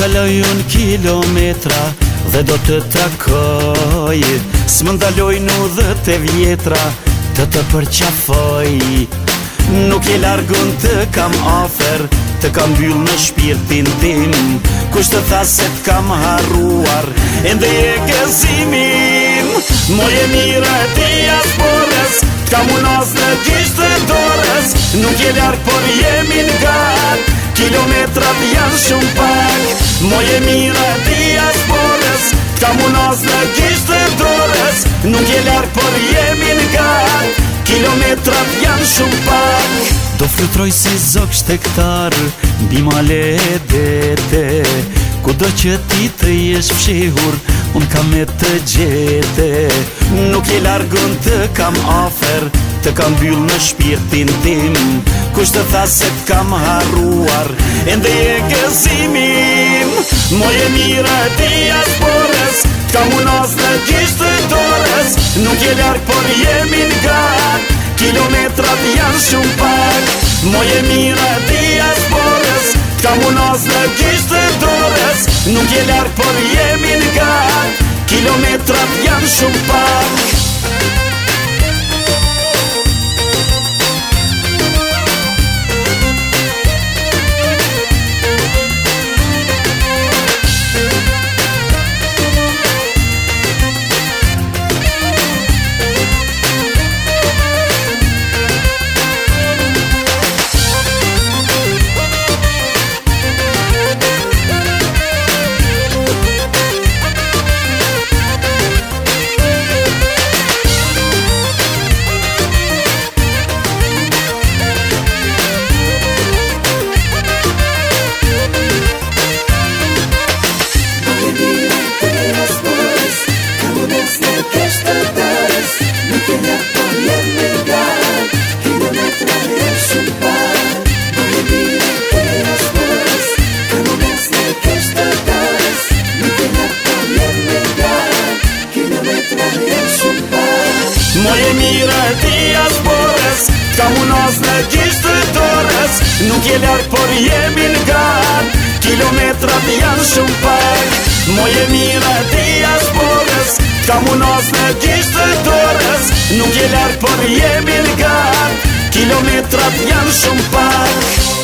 kaloj unë kilometra dhe do të takoj, s'më ndaloj në udhët e vjetra të të përqafoj. Nuk je largun të kam afer, të kam byll në shpirtin tim, kush të tha se t'kam harruar, ende e gëzimin. Moje mira e diasporës, t'kam unas në gjisht të dorës, nuk je larg por jemi n'gat, kilometrat janë shumë pak. Moje mira e diasporës, t'kam unas në gjisht të dorës, nuk je larg por jemi n'gat, kilometrat janë shumë pak. Do flutroj si zog shtektar, mbi male e dete, kudo që ti të jesh fshehur, unë kam me të gjete. Nuk je largun të kam afer, të kam byll në shpirtin tim, kush të tha se t'kam harruar, ende e gëzimin. Moje mira e diasporës, t'kam unas në gjisht të dorës, nuk je larg por jemi n'gat, kilometrat janë shumë pak. Moje mira e diasporës, t'kam unas në gjisht të dorës, nuk je larg por jemi n'gat, kilometrat janë shumë pak. Moje mira e diasporës, t'kam unas në gjisht të dorës, nuk je larg por jemi n'gat, kilometrat janë shumë pak. Moje mira e diasporës, t'kam unas në gjisht të dorës, nuk je larg por jemi n'gat, kilometrat janë shumë pak.